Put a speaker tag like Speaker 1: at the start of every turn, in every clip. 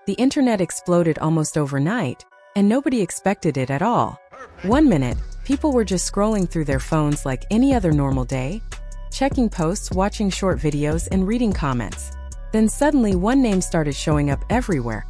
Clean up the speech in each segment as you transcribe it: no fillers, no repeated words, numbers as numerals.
Speaker 1: The internet exploded almost overnight, and nobody expected it at all. 1 minute, people were just scrolling through their phones like any other normal day, checking posts, watching short videos, and reading comments. Then suddenly one name started showing up everywhere.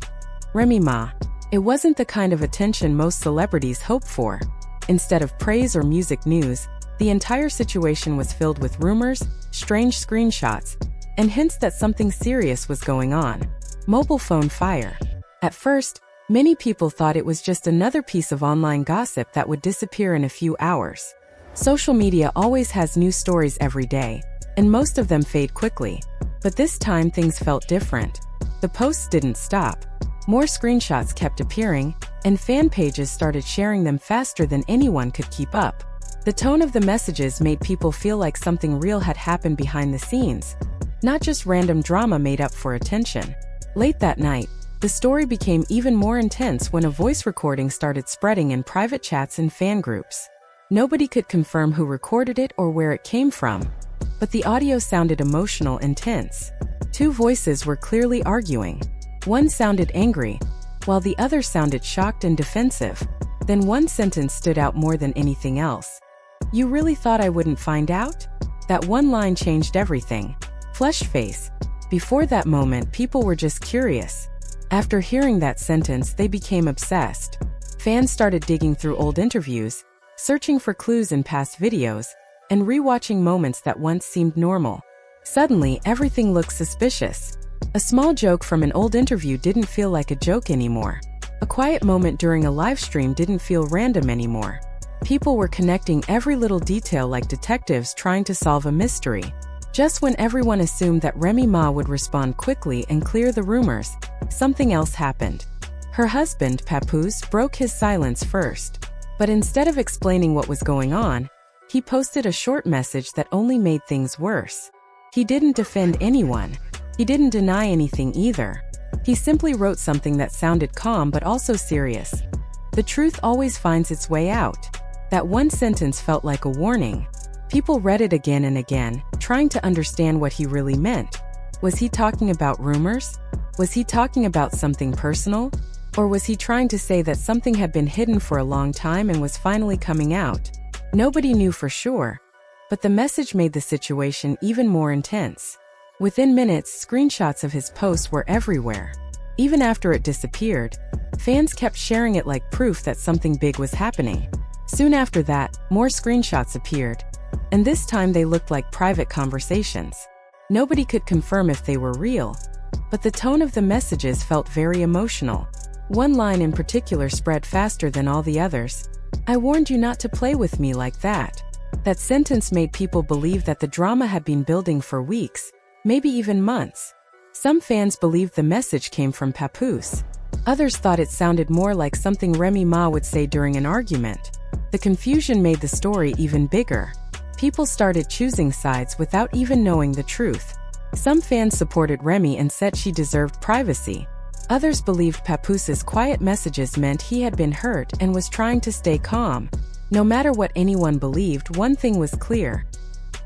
Speaker 1: Remy Ma. It wasn't the kind of attention most celebrities hope for. Instead of praise or music news, the entire situation was filled with rumors, strange screenshots, and hints that something serious was going on. Mobile phone fire. At first, many people thought it was just another piece of online gossip that would disappear in a few hours. Social media always has new stories every day, and most of them fade quickly. But this time things felt different. The posts didn't stop. More screenshots kept appearing, and fan pages started sharing them faster than anyone could keep up. The tone of the messages made people feel like something real had happened behind the scenes, not just random drama made up for attention. Late that night, the story became even more intense when a voice recording started spreading in private chats and fan groups. Nobody could confirm who recorded it or where it came from, but the audio sounded emotional and tense. Two voices were clearly arguing. One sounded angry, while the other sounded shocked and defensive. Then one sentence stood out more than anything else. "You really thought I wouldn't find out?" That one line changed everything. Flush face. Before that moment, people were just curious. After hearing that sentence, they became obsessed. Fans started digging through old interviews, searching for clues in past videos, and rewatching moments that once seemed normal. Suddenly, everything looked suspicious. A small joke from an old interview didn't feel like a joke anymore. A quiet moment during a live stream didn't feel random anymore. People were connecting every little detail like detectives trying to solve a mystery. Just when everyone assumed that Remy Ma would respond quickly and clear the rumors, something else happened. Her husband, Papoose, broke his silence first. But instead of explaining what was going on, he posted a short message that only made things worse. He didn't defend anyone. He didn't deny anything either. He simply wrote something that sounded calm but also serious. The truth always finds its way out. That one sentence felt like a warning. People read it again and again, trying to understand what he really meant. Was he talking about rumors? Was he talking about something personal? Or was he trying to say that something had been hidden for a long time and was finally coming out? Nobody knew for sure, but the message made the situation even more intense. Within minutes, screenshots of his post were everywhere. Even after it disappeared, fans kept sharing it like proof that something big was happening. Soon after that, more screenshots appeared, and this time they looked like private conversations. Nobody could confirm if they were real, but the tone of the messages felt very emotional. One line in particular spread faster than all the others. "I warned you not to play with me like that." That sentence made people believe that the drama had been building for weeks, maybe even months. Some fans believed the message came from Papoose. Others thought it sounded more like something Remy Ma would say during an argument. The confusion made the story even bigger. People started choosing sides without even knowing the truth. Some fans supported Remy and said she deserved privacy. Others believed Papoose's quiet messages meant he had been hurt and was trying to stay calm. No matter what anyone believed, one thing was clear.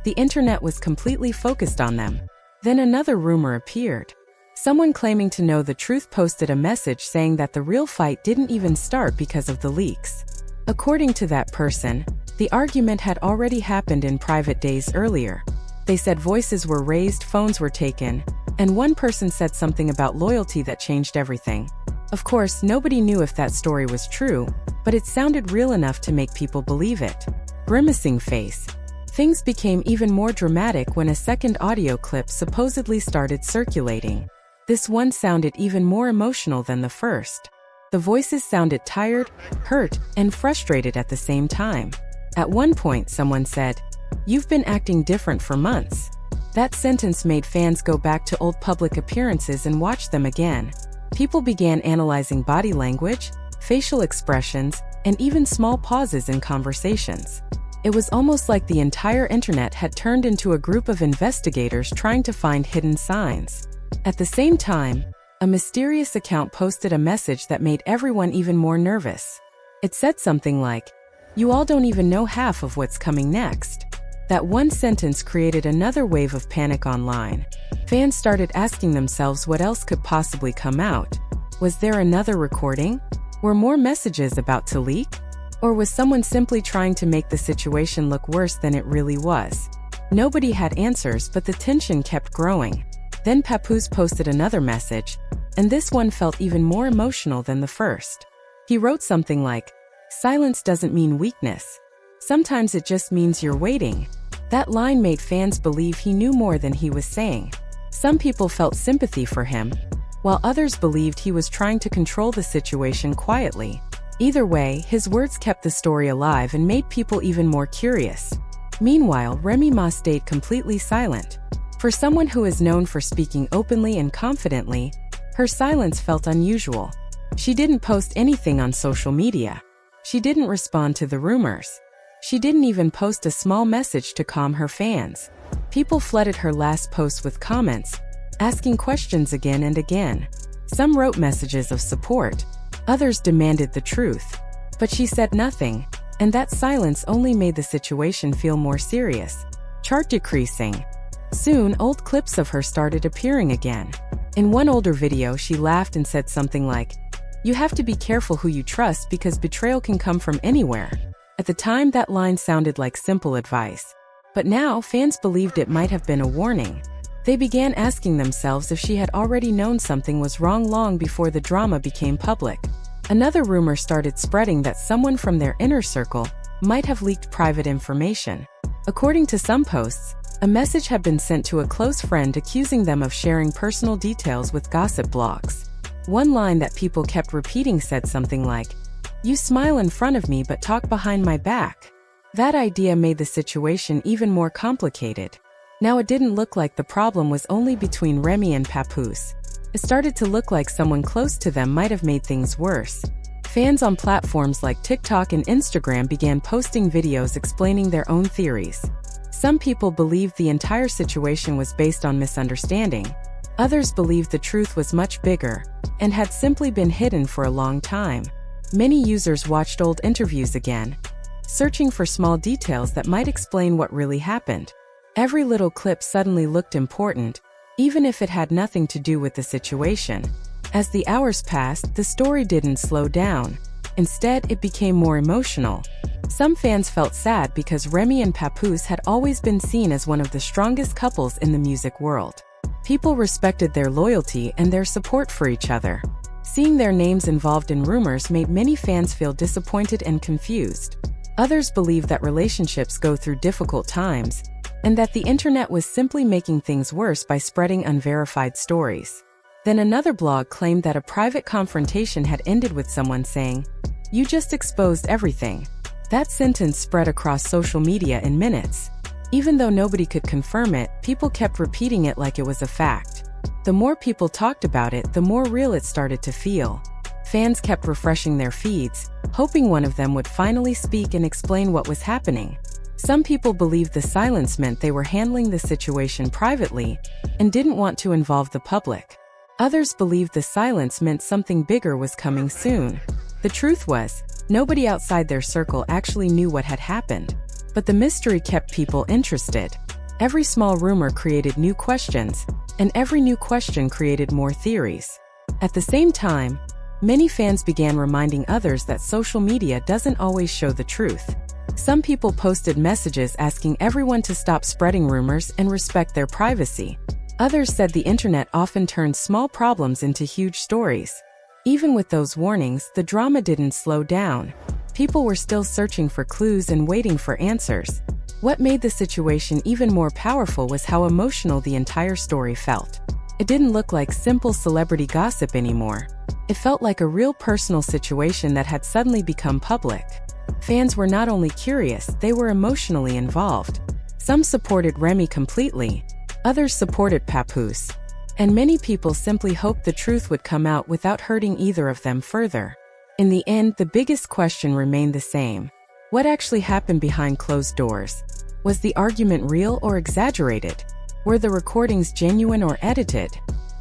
Speaker 1: The internet was completely focused on them. Then another rumor appeared. Someone claiming to know the truth posted a message saying that the real fight didn't even start because of the leaks. According to that person, the argument had already happened in private days earlier. They said voices were raised, phones were taken, and one person said something about loyalty that changed everything. Of course, nobody knew if that story was true, but it sounded real enough to make people believe it. Grimacing face. Things became even more dramatic when a second audio clip supposedly started circulating. This one sounded even more emotional than the first. The voices sounded tired, hurt, and frustrated at the same time. At one point, someone said, "You've been acting different for months." That sentence made fans go back to old public appearances and watch them again. People began analyzing body language, facial expressions, and even small pauses in conversations. It was almost like the entire internet had turned into a group of investigators trying to find hidden signs. At the same time, a mysterious account posted a message that made everyone even more nervous. It said something like, "You all don't even know half of what's coming next." That one sentence created another wave of panic online. Fans started asking themselves what else could possibly come out. Was there another recording? Were more messages about to leak? Or was someone simply trying to make the situation look worse than it really was? Nobody had answers, but the tension kept growing. Then Papoose posted another message, and this one felt even more emotional than the first. He wrote something like, "Silence doesn't mean weakness. Sometimes it just means you're waiting." That line made fans believe he knew more than he was saying. Some people felt sympathy for him, while others believed he was trying to control the situation quietly. Either way, his words kept the story alive and made people even more curious. Meanwhile, Remy Ma stayed completely silent. For someone who is known for speaking openly and confidently, her silence felt unusual. She didn't post anything on social media. She didn't respond to the rumors. She didn't even post a small message to calm her fans. People flooded her last post with comments, asking questions again and again. Some wrote messages of support. Others demanded the truth. But she said nothing, and that silence only made the situation feel more serious. Chart decreasing. Soon, old clips of her started appearing again. In one older video, she laughed and said something like, "You have to be careful who you trust because betrayal can come from anywhere." At the time, that line sounded like simple advice. But now, fans believed it might have been a warning. They began asking themselves if she had already known something was wrong long before the drama became public. Another rumor started spreading that someone from their inner circle might have leaked private information. According to some posts, a message had been sent to a close friend accusing them of sharing personal details with gossip blogs. One line that people kept repeating said something like, "You smile in front of me but talk behind my back." That idea made the situation even more complicated. Now it didn't look like the problem was only between Remy and Papoose. It started to look like someone close to them might have made things worse. Fans on platforms like TikTok and Instagram began posting videos explaining their own theories. Some people believed the entire situation was based on misunderstanding. Others believed the truth was much bigger and had simply been hidden for a long time. Many users watched old interviews again, searching for small details that might explain what really happened. Every little clip suddenly looked important, even if it had nothing to do with the situation. As the hours passed, the story didn't slow down. Instead, it became more emotional. Some fans felt sad because Remy and Papoose had always been seen as one of the strongest couples in the music world. People respected their loyalty and their support for each other. Seeing their names involved in rumors made many fans feel disappointed and confused. Others believed that relationships go through difficult times, and that the internet was simply making things worse by spreading unverified stories. Then another blog claimed that a private confrontation had ended with someone saying, "You just exposed everything." That sentence spread across social media in minutes. Even though nobody could confirm it, people kept repeating it like it was a fact. The more people talked about it, the more real it started to feel. Fans kept refreshing their feeds, hoping one of them would finally speak and explain what was happening. Some people believed the silence meant they were handling the situation privately and didn't want to involve the public. Others believed the silence meant something bigger was coming soon. The truth was, nobody outside their circle actually knew what had happened. But the mystery kept people interested. Every small rumor created new questions, and every new question created more theories. At the same time, many fans began reminding others that social media doesn't always show the truth. Some people posted messages asking everyone to stop spreading rumors and respect their privacy. Others said the internet often turns small problems into huge stories. Even with those warnings, the drama didn't slow down. People were still searching for clues and waiting for answers. What made the situation even more powerful was how emotional the entire story felt. It didn't look like simple celebrity gossip anymore. It felt like a real personal situation that had suddenly become public. Fans were not only curious, they were emotionally involved. Some supported Remy completely, others supported Papoose, and many people simply hoped the truth would come out without hurting either of them further. In the end, the biggest question remained the same. What actually happened behind closed doors? Was the argument real or exaggerated? Were the recordings genuine or edited?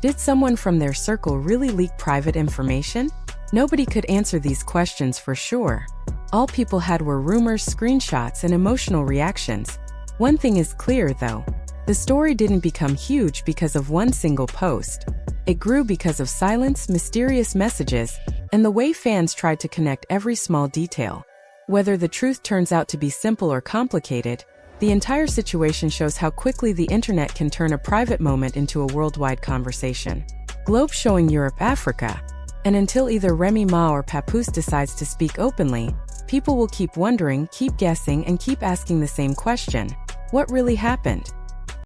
Speaker 1: Did someone from their circle really leak private information? Nobody could answer these questions for sure. All people had were rumors, screenshots, and emotional reactions. One thing is clear, though. The story didn't become huge because of one single post. It grew because of silence, mysterious messages, and the way fans tried to connect every small detail. Whether the truth turns out to be simple or complicated, the entire situation shows how quickly the internet can turn a private moment into a worldwide conversation. Globe showing Europe, Africa. And until either Remy Ma or Papoose decides to speak openly, people will keep wondering, keep guessing, and keep asking the same question: what really happened?